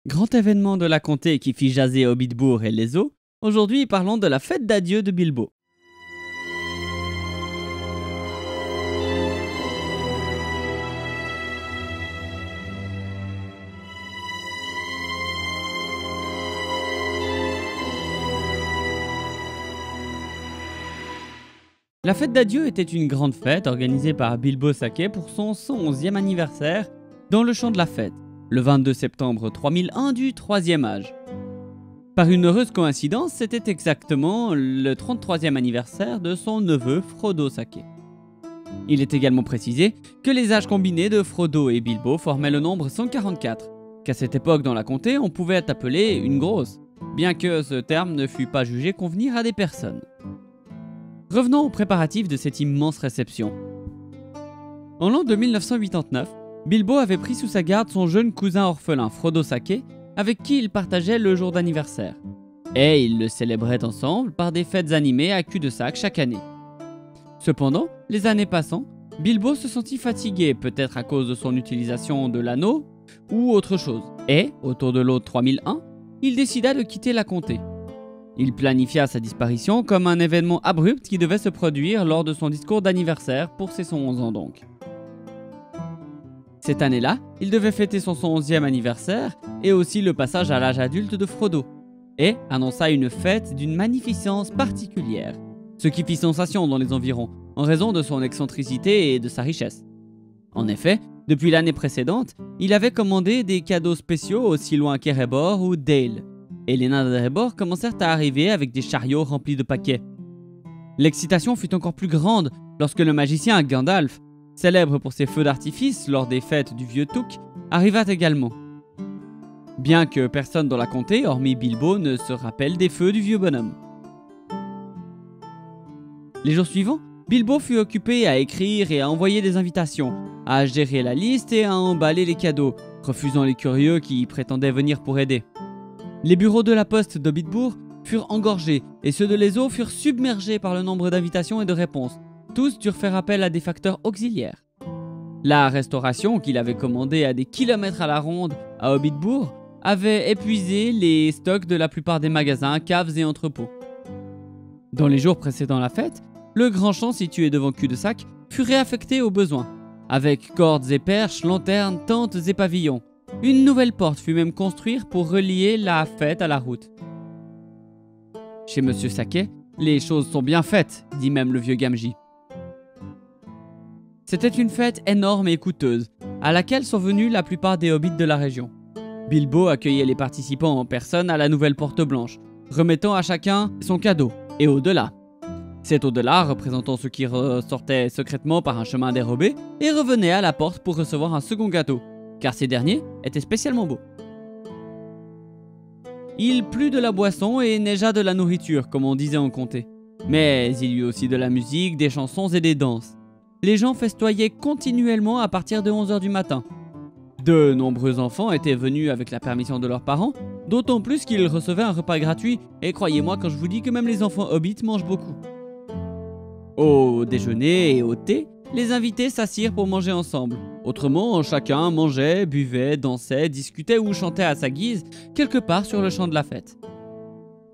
Grand événement de la comté qui fit jaser Hobbitbourg et les eaux, aujourd'hui parlons de la fête d'adieu de Bilbo. La fête d'adieu était une grande fête organisée par Bilbo Saquet pour son 111e anniversaire dans le champ de la fête, le 22 septembre 3001 du Troisième Âge. Par une heureuse coïncidence, c'était exactement le 33e anniversaire de son neveu Frodo Saquet. Il est également précisé que les âges combinés de Frodo et Bilbo formaient le nombre 144, qu'à cette époque dans la comté on pouvait appeler une grosse, bien que ce terme ne fût pas jugé convenir à des personnes. Revenons aux préparatifs de cette immense réception. En l'an de 1989, Bilbo avait pris sous sa garde son jeune cousin orphelin Frodo Saquet, avec qui il partageait le jour d'anniversaire. Et ils le célébraient ensemble par des fêtes animées à cul-de-sac chaque année. Cependant, les années passant, Bilbo se sentit fatigué, peut-être à cause de son utilisation de l'anneau ou autre chose. Et, autour de l'autre 3001, il décida de quitter la comté. Il planifia sa disparition comme un événement abrupt qui devait se produire lors de son discours d'anniversaire pour ses 111 ans donc. Cette année-là, il devait fêter son 111e anniversaire et aussi le passage à l'âge adulte de Frodo, et annonça une fête d'une magnificence particulière, ce qui fit sensation dans les environs en raison de son excentricité et de sa richesse. En effet, depuis l'année précédente, il avait commandé des cadeaux spéciaux aussi loin qu'Erebor ou Dale, et les nains d'Erebor commencèrent à arriver avec des chariots remplis de paquets. L'excitation fut encore plus grande lorsque le magicien Gandalf, célèbre pour ses feux d'artifice lors des fêtes du vieux Touk, arriva également. Bien que personne dans la comté, hormis Bilbo, ne se rappelle des feux du vieux bonhomme. Les jours suivants, Bilbo fut occupé à écrire et à envoyer des invitations, à gérer la liste et à emballer les cadeaux, refusant les curieux qui prétendaient venir pour aider. Les bureaux de la poste d'Hobbitbourg furent engorgés et ceux de l'Eau furent submergés par le nombre d'invitations et de réponses. Tous durent faire appel à des facteurs auxiliaires. La restauration, qu'il avait commandée à des kilomètres à la ronde à Hobbitbourg, avait épuisé les stocks de la plupart des magasins, caves et entrepôts. Dans les jours précédant la fête, le grand champ situé devant cul-de-sac fut réaffecté aux besoins, avec cordes et perches, lanternes, tentes et pavillons. Une nouvelle porte fut même construite pour relier la fête à la route. Chez Monsieur Saquet, les choses sont bien faites, dit même le vieux Gamgee. C'était une fête énorme et coûteuse, à laquelle sont venus la plupart des hobbits de la région. Bilbo accueillait les participants en personne à la nouvelle porte blanche, remettant à chacun son cadeau, et au-delà. Cet au-delà représentant ceux qui ressortaient secrètement par un chemin dérobé et revenaient à la porte pour recevoir un second gâteau, car ces derniers étaient spécialement beaux. Il plut de la boisson et neigea de la nourriture, comme on disait en comté. Mais il y eut aussi de la musique, des chansons et des danses. Les gens festoyaient continuellement à partir de 11h du matin. De nombreux enfants étaient venus avec la permission de leurs parents, d'autant plus qu'ils recevaient un repas gratuit, et croyez-moi quand je vous dis que même les enfants hobbits mangent beaucoup. Au déjeuner et au thé, les invités s'assirent pour manger ensemble. Autrement, chacun mangeait, buvait, dansait, discutait ou chantait à sa guise, quelque part sur le champ de la fête.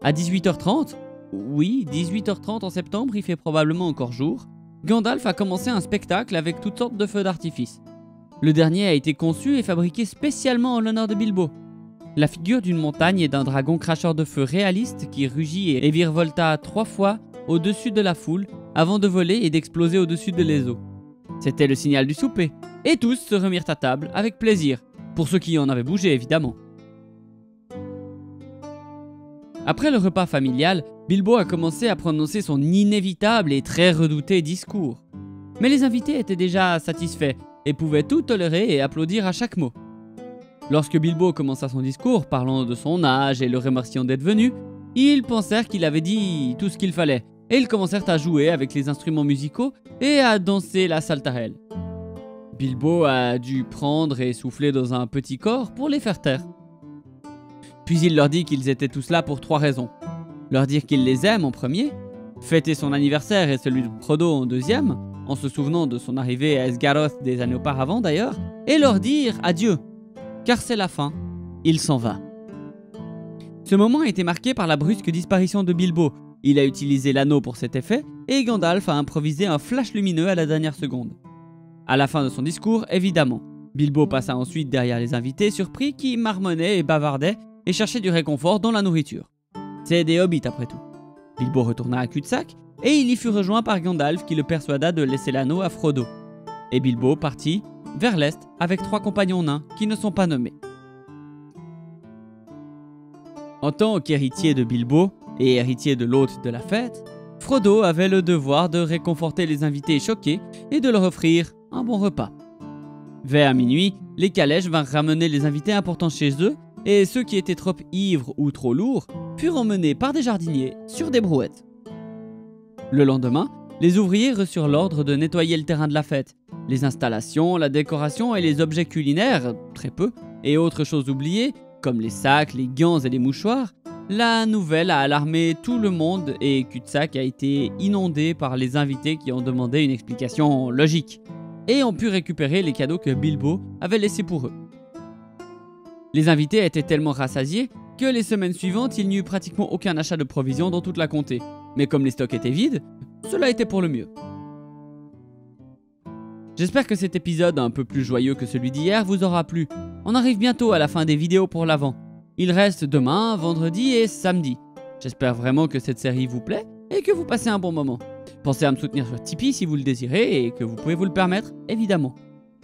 À 18h30, oui, 18h30 en septembre, il fait probablement encore jour, Gandalf a commencé un spectacle avec toutes sortes de feux d'artifice. Le dernier a été conçu et fabriqué spécialement en l'honneur de Bilbo. La figure d'une montagne et d'un dragon cracheur de feu réaliste qui rugit et virevolta 3 fois au-dessus de la foule avant de voler et d'exploser au-dessus de les eaux. C'était le signal du souper, et tous se remirent à table avec plaisir, pour ceux qui en avaient bougé évidemment. Après le repas familial, Bilbo a commencé à prononcer son inévitable et très redouté discours. Mais les invités étaient déjà satisfaits et pouvaient tout tolérer et applaudir à chaque mot. Lorsque Bilbo commença son discours parlant de son âge et le remerciant d'être venu, ils pensèrent qu'il avait dit tout ce qu'il fallait et ils commencèrent à jouer avec les instruments musicaux et à danser la saltarelle. Bilbo a dû prendre et souffler dans un petit corps pour les faire taire. Puis il leur dit qu'ils étaient tous là pour 3 raisons. Leur dire qu'il les aime en premier, fêter son anniversaire et celui de Frodo en deuxième, en se souvenant de son arrivée à Esgaroth des années auparavant d'ailleurs, et leur dire adieu, car c'est la fin, il s'en va. Ce moment a été marqué par la brusque disparition de Bilbo. Il a utilisé l'anneau pour cet effet et Gandalf a improvisé un flash lumineux à la dernière seconde. À la fin de son discours, évidemment, Bilbo passa ensuite derrière les invités surpris qui marmonnaient et bavardaient et cherchaient du réconfort dans la nourriture. C'est des hobbits après tout. Bilbo retourna à Cul-de-sac et il y fut rejoint par Gandalf qui le persuada de laisser l'anneau à Frodo. Et Bilbo partit vers l'est avec 3 compagnons nains qui ne sont pas nommés. En tant qu'héritier de Bilbo et héritier de l'hôte de la fête, Frodo avait le devoir de réconforter les invités choqués et de leur offrir un bon repas. Vers minuit, les calèches vinrent ramener les invités importants chez eux et ceux qui étaient trop ivres ou trop lourds furent emmenés par des jardiniers sur des brouettes. Le lendemain, les ouvriers reçurent l'ordre de nettoyer le terrain de la fête. Les installations, la décoration et les objets culinaires, très peu, et autres choses oubliées, comme les sacs, les gants et les mouchoirs, la nouvelle a alarmé tout le monde et Cul-de-sac a été inondé par les invités qui ont demandé une explication logique et ont pu récupérer les cadeaux que Bilbo avait laissés pour eux. Les invités étaient tellement rassasiés que les semaines suivantes, il n'y eut pratiquement aucun achat de provisions dans toute la comté. Mais comme les stocks étaient vides, cela était pour le mieux. J'espère que cet épisode un peu plus joyeux que celui d'hier vous aura plu. On arrive bientôt à la fin des vidéos pour l'Avent. Il reste demain, vendredi et samedi. J'espère vraiment que cette série vous plaît et que vous passez un bon moment. Pensez à me soutenir sur Tipeee si vous le désirez et que vous pouvez vous le permettre, évidemment.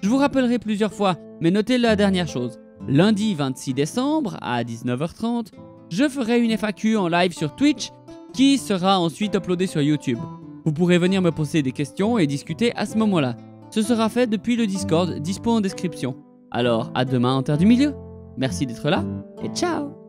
Je vous rappellerai plusieurs fois, mais notez la dernière chose. Lundi 26 décembre à 19h30, je ferai une FAQ en live sur Twitch qui sera ensuite uploadée sur YouTube. Vous pourrez venir me poser des questions et discuter à ce moment-là. Ce sera fait depuis le Discord dispo en description. Alors à demain en Terre du Milieu. Merci d'être là et ciao!